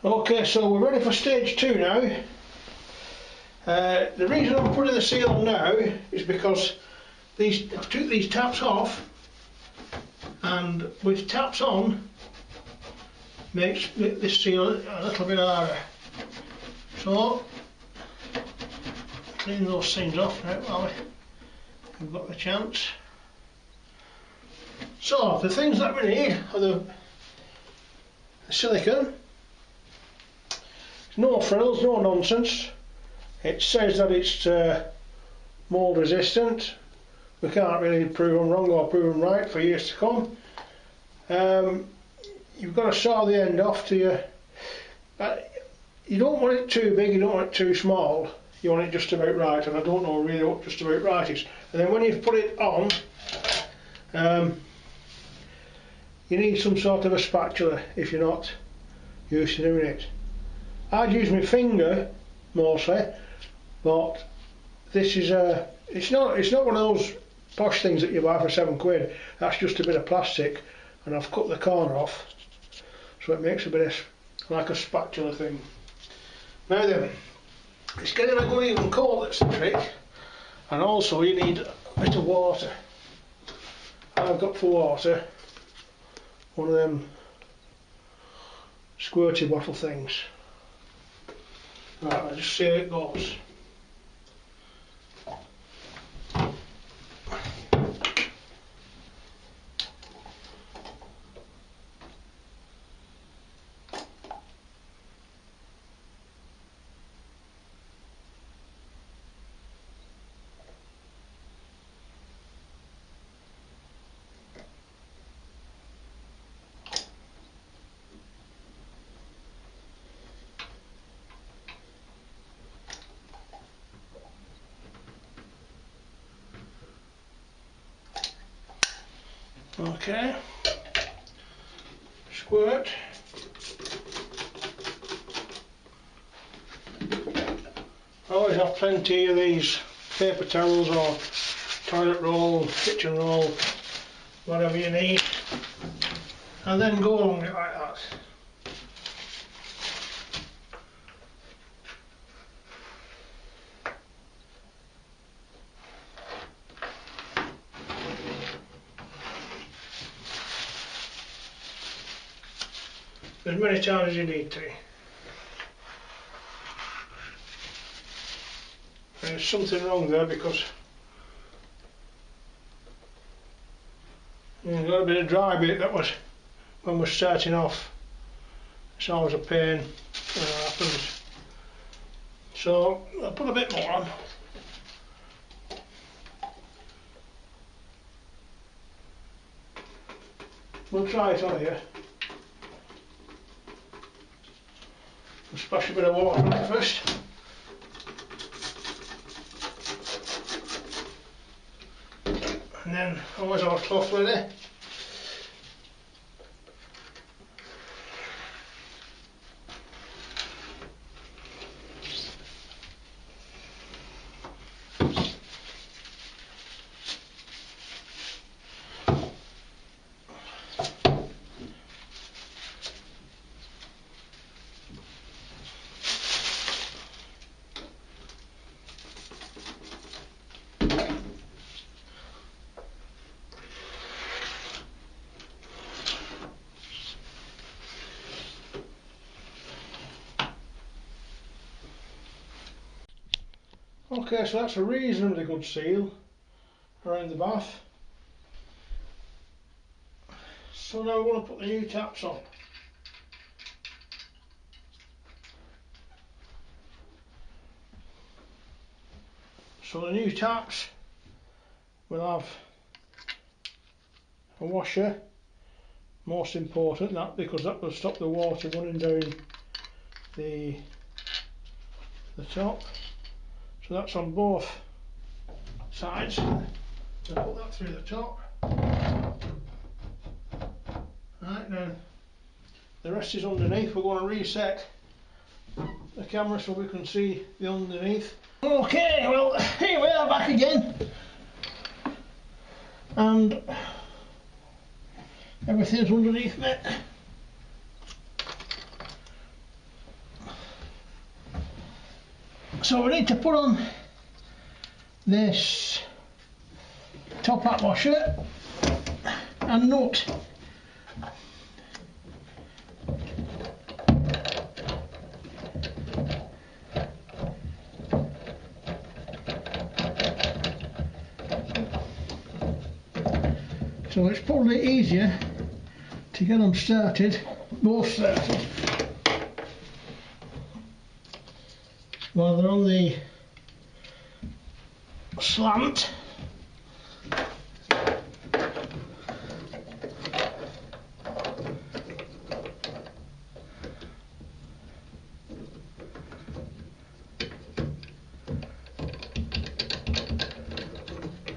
Okay, so we're ready for stage 2 now. The reason I'm putting the seal on now is because I've took these taps off, and with taps on makes this seal a little bit harder. So clean those things off now while we've got the chance. So the things that we need are the silicone. No frills, no nonsense. It says that it's mould resistant. We can't really prove them wrong or prove them right for years to come. You've got to saw the end off to your... you don't want it too big, you don't want it too small. You want it just about right, and I don't know really what just about right is. And then when you've put it on, you need some sort of a spatula if you're not used to doing it. I'd use my finger mostly, but this is it's not one of those posh things that you buy for £7. That's just a bit of plastic, and I've cut the corner off so it makes a bit of like a spatula thing. Now then, it's getting a good even coat that's the trick, and also you need a bit of water. I've got for water one of them squirty bottle things. Right, I'll just see how it goes. Okay, squirt. I always have plenty of these paper towels or toilet roll, kitchen roll, whatever you need, and then go along it like that. As many times as you need to. There's something wrong there because you've got a bit of dry bit that was when we're starting off. It's always a pain when it happens. So I'll put a bit more on. We'll try it on here. We'll splash a bit of water on it first. And then always have a cloth ready. Okay, so that's a reasonably good seal around the bath. So now we're going to put the new taps on. So the new taps will have a washer, most important that, because that will stop the water running down the top. So that's on both sides. I'll put that through the top. Right, now the rest is underneath. We're going to reset the camera so we can see the underneath. Okay, well here we are back again. And everything's underneath me. So we need to put on this top hat washer and nut. So it's probably easier to get them started, both started, while they're on the slant.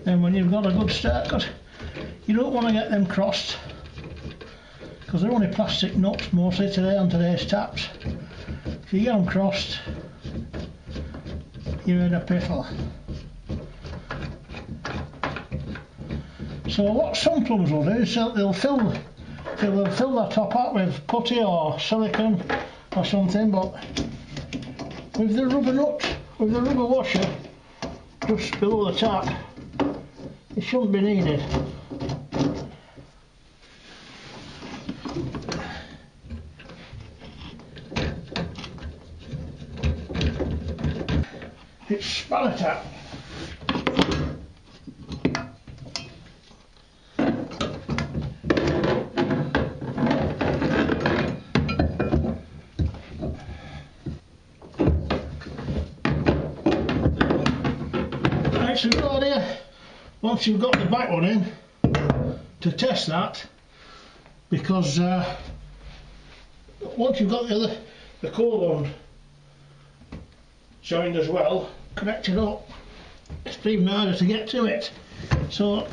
And when you've got a good start, because you don't want to get them crossed, because they're only plastic nuts mostly today on today's taps. If you get them crossed, you're in a piffle. So what some plumbers will do is they'll fill their top hat with putty or silicone or something, but with the rubber nut, with the rubber washer just below the tap, it shouldn't be needed. It's spanner tap. It's a good idea once you've got the back one in to test that, because once you've got the core one joined as well, connected up, it's even harder to get to it. So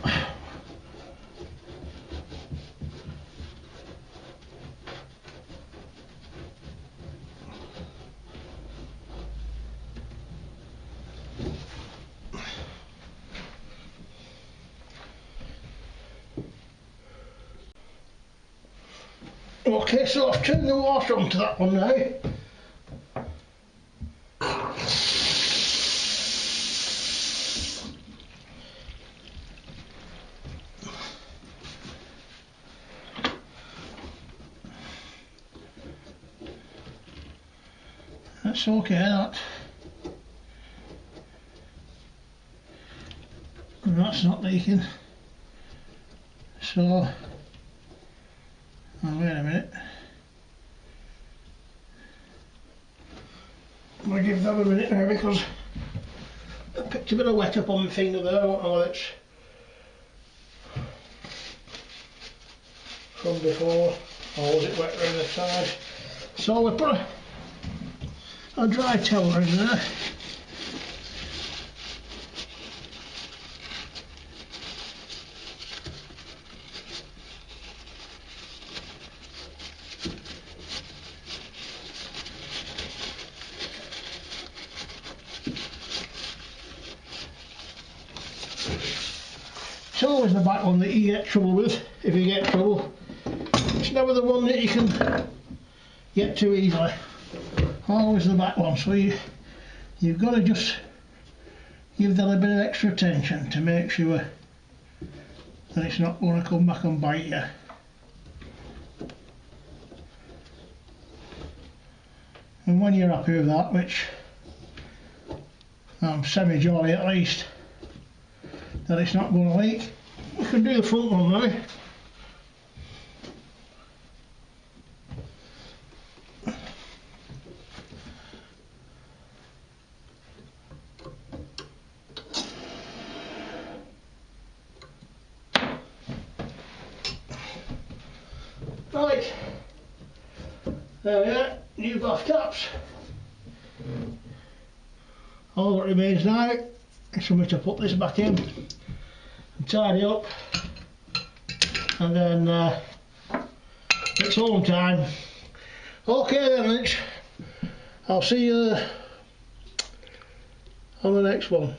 okay, so I've turned the water onto that one now. That's okay, that. And that's not leaking. So, oh, wait a minute. I'm going to give that a minute now because I picked a bit of wet up on my finger there. I don't know whether it's from before or was it wet around the side. So we put a dry towel in there. It's always the back one that you get trouble with, if you get trouble. It's never the one that you can get too easily. Always the back one, so you've got to just give that a bit of extra attention to make sure that it's not going to come back and bite you. And when you're happy with that, which I'm semi-jolly at least, that it's not going to leak, we can do the front one now. Right, there we are, new bath taps. All that remains now is for me to put this back in and tidy up, and then it's home time. Okay then, Rich, I'll see you on the next one.